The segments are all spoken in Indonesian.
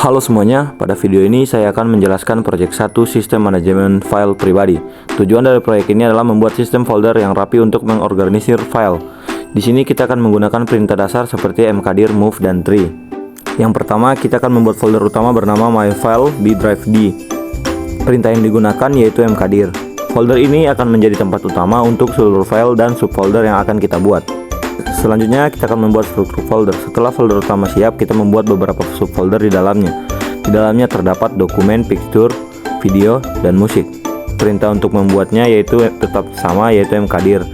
Halo semuanya, pada video ini saya akan menjelaskan proyek 1 sistem manajemen file pribadi. Tujuan dari proyek ini adalah membuat sistem folder yang rapi untuk mengorganisir file. Di sini kita akan menggunakan perintah dasar seperti mkdir, move, dan tree. Yang pertama, kita akan membuat folder utama bernama my file di drive D. Perintah yang digunakan yaitu mkdir. Folder ini akan menjadi tempat utama untuk seluruh file dan subfolder yang akan kita buat. Selanjutnya kita akan membuat struktur folder. Setelah folder utama siap, kita membuat beberapa subfolder di dalamnya. Di dalamnya terdapat dokumen, picture, video, dan musik. Perintah untuk membuatnya yaitu tetap sama, yaitu mkdir.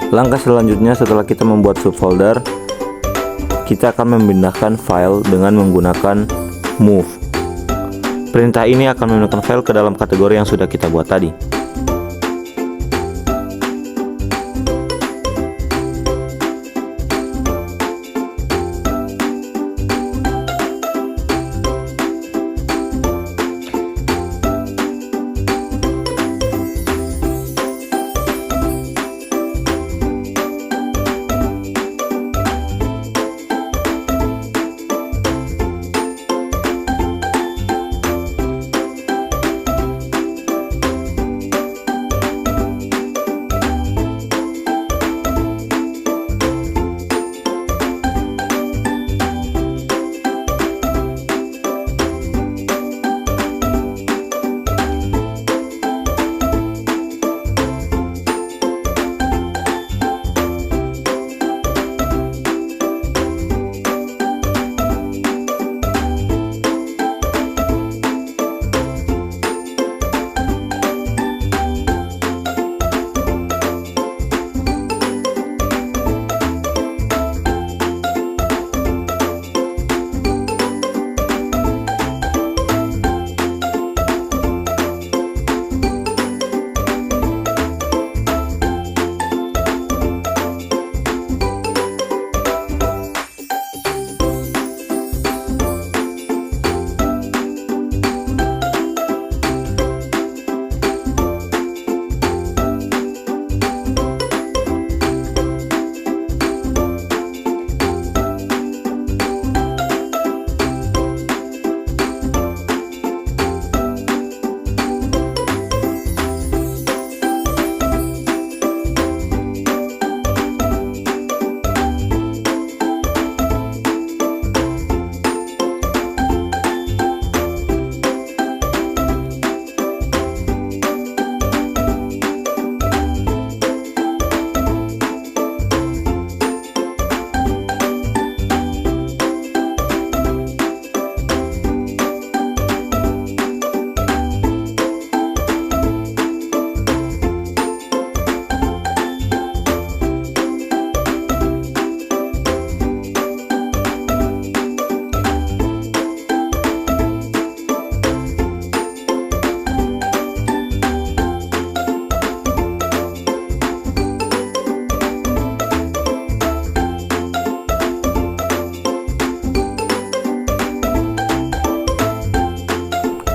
Langkah selanjutnya setelah kita membuat subfolder, kita akan memindahkan file dengan menggunakan move. Perintah ini akan memindahkan file ke dalam kategori yang sudah kita buat tadi.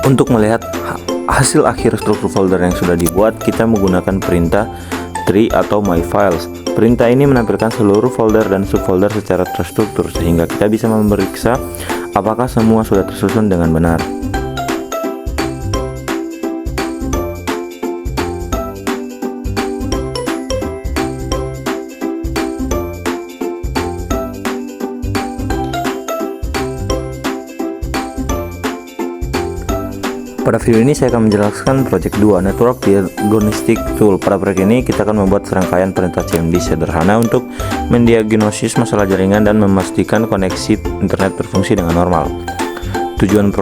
Untuk melihat hasil akhir struktur folder yang sudah dibuat, kita menggunakan perintah tree atau my files. Perintah ini menampilkan seluruh folder dan subfolder secara terstruktur sehingga kita bisa memeriksa apakah semua sudah tersusun dengan benar. Pada video ini saya akan menjelaskan project 2, Network Diagnostic Tool. Pada proyek ini kita akan membuat serangkaian perintah CMD sederhana untuk mendiagnosis masalah jaringan dan memastikan koneksi internet berfungsi dengan normal. Tujuan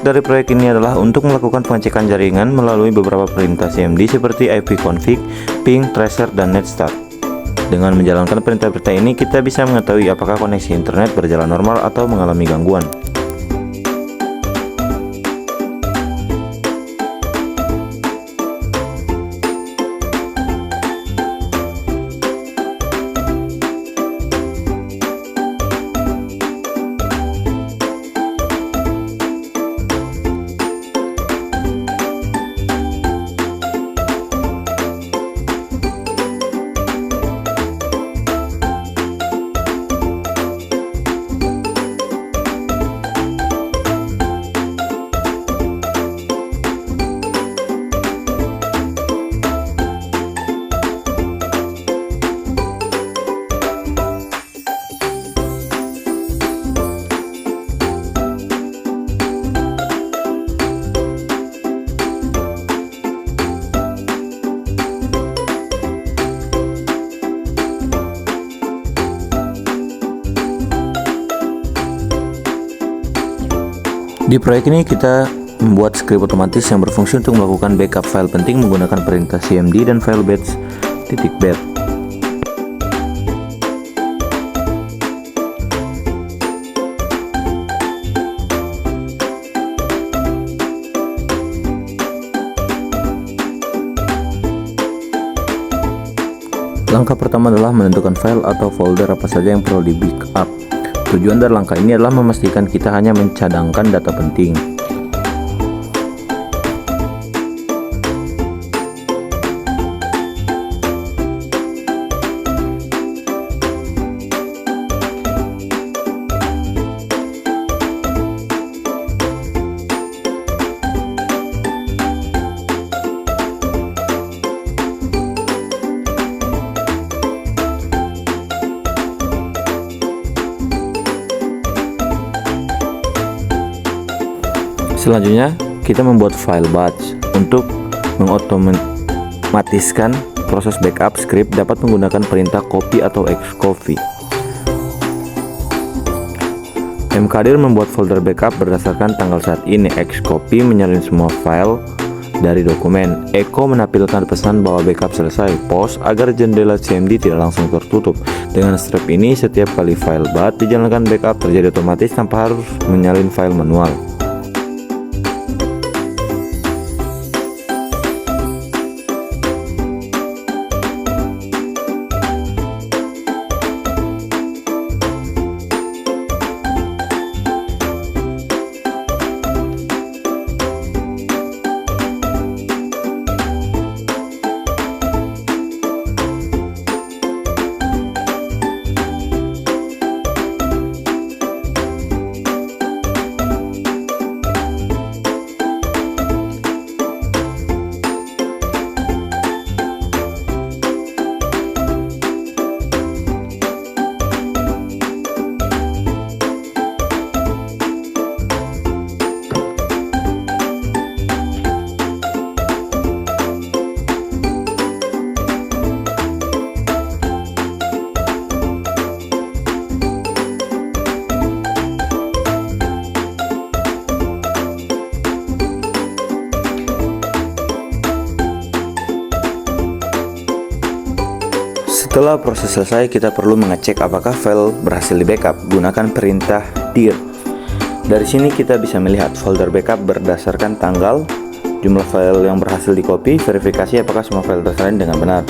dari proyek ini adalah untuk melakukan pengecekan jaringan melalui beberapa perintah CMD seperti ipconfig, ping, tracer, dan netstart. Dengan menjalankan perintah-perintah ini, kita bisa mengetahui apakah koneksi internet berjalan normal atau mengalami gangguan. Di proyek ini kita membuat script otomatis yang berfungsi untuk melakukan backup file penting menggunakan perintah cmd dan file batch.bat. Langkah pertama adalah menentukan file atau folder apa saja yang perlu di backup. Tujuan dari langkah ini adalah memastikan kita hanya mencadangkan data penting. Selanjutnya, kita membuat file batch. Untuk mengotomatiskan proses backup, script dapat menggunakan perintah copy atau xcopy. mkdir membuat folder backup berdasarkan tanggal saat ini. Xcopy menyalin semua file dari dokumen. Echo menampilkan pesan bahwa backup selesai. Pause agar jendela cmd tidak langsung tertutup. Dengan step ini, setiap kali file batch dijalankan, backup terjadi otomatis tanpa harus menyalin file manual. Setelah proses selesai, kita perlu mengecek apakah file berhasil di backup. Gunakan perintah dir. Dari sini kita bisa melihat folder backup berdasarkan tanggal, jumlah file yang berhasil di copy, verifikasi apakah semua file tersalin dengan benar.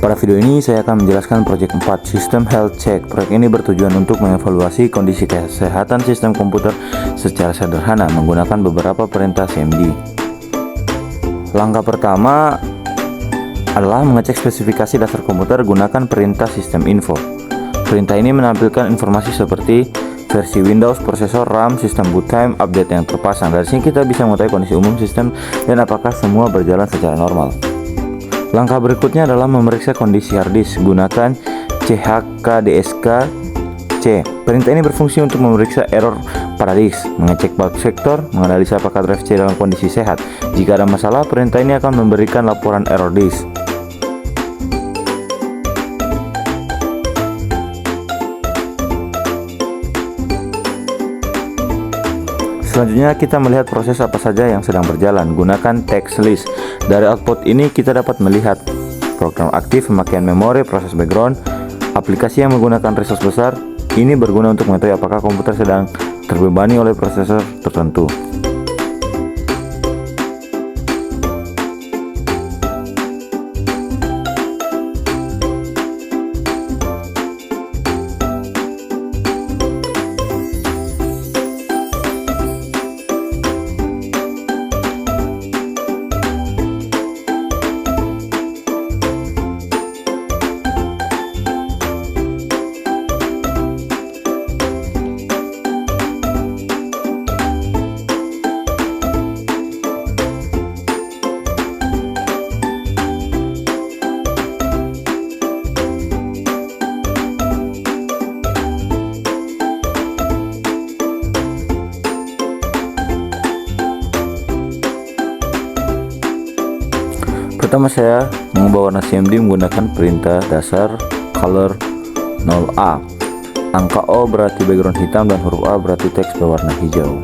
Pada video ini saya akan menjelaskan project 4, System Health Check. Proyek ini bertujuan untuk mengevaluasi kondisi kesehatan sistem komputer secara sederhana menggunakan beberapa perintah CMD. Langkah pertama adalah mengecek spesifikasi dasar komputer gunakan perintah System Info. Perintah ini menampilkan informasi seperti versi Windows, prosesor, RAM, sistem boot time, update yang terpasang. Dari sini kita bisa mengetahui kondisi umum sistem dan apakah semua berjalan secara normal. Langkah berikutnya adalah memeriksa kondisi harddisk. Gunakan chkdsk C. Perintah ini berfungsi untuk memeriksa error pada disk, mengecek bug vektor, menganalisa apakah drive C dalam kondisi sehat. Jika ada masalah, perintah ini akan memberikan laporan error disk. Selanjutnya kita melihat proses apa saja yang sedang berjalan. Gunakan text list. Dari output ini kita dapat melihat program aktif, pemakaian memori, proses background, aplikasi yang menggunakan resource besar. Ini berguna untuk mengetahui apakah komputer sedang terbebani oleh prosesor tertentu. Pertama saya mengubah warna CMD menggunakan perintah dasar color 0A. Angka O berarti background hitam dan huruf A berarti teks berwarna hijau.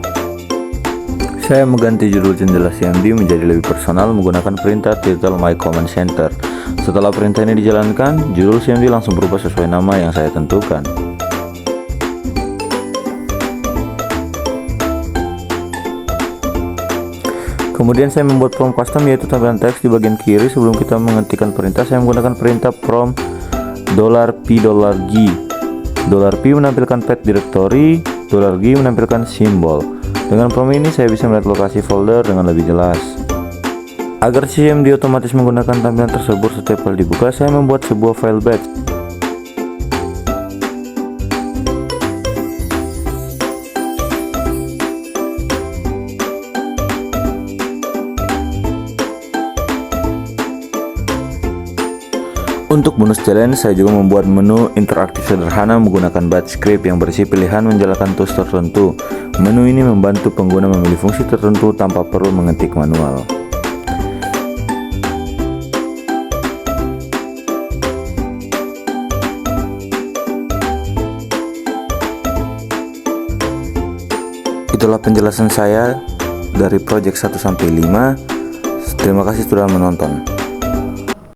Saya mengganti judul jendela CMD menjadi lebih personal menggunakan perintah title my command center. Setelah perintah ini dijalankan, judul CMD langsung berubah sesuai nama yang saya tentukan. Kemudian saya membuat prompt custom, yaitu tampilan teks di bagian kiri. Sebelum kita mengetikkan perintah, saya menggunakan perintah prompt $p$g. $p menampilkan path directory, $g menampilkan simbol. Dengan prompt ini saya bisa melihat lokasi folder dengan lebih jelas. Agar CMD otomatis menggunakan tampilan tersebut setiap kali dibuka, saya membuat sebuah file batch. Untuk bonus challenge, saya juga membuat menu interaktif sederhana menggunakan batch script yang berisi pilihan menjalankan tools tertentu. Menu ini membantu pengguna memilih fungsi tertentu tanpa perlu mengetik manual. Itulah penjelasan saya dari project 1 sampai 5. Terima kasih sudah menonton.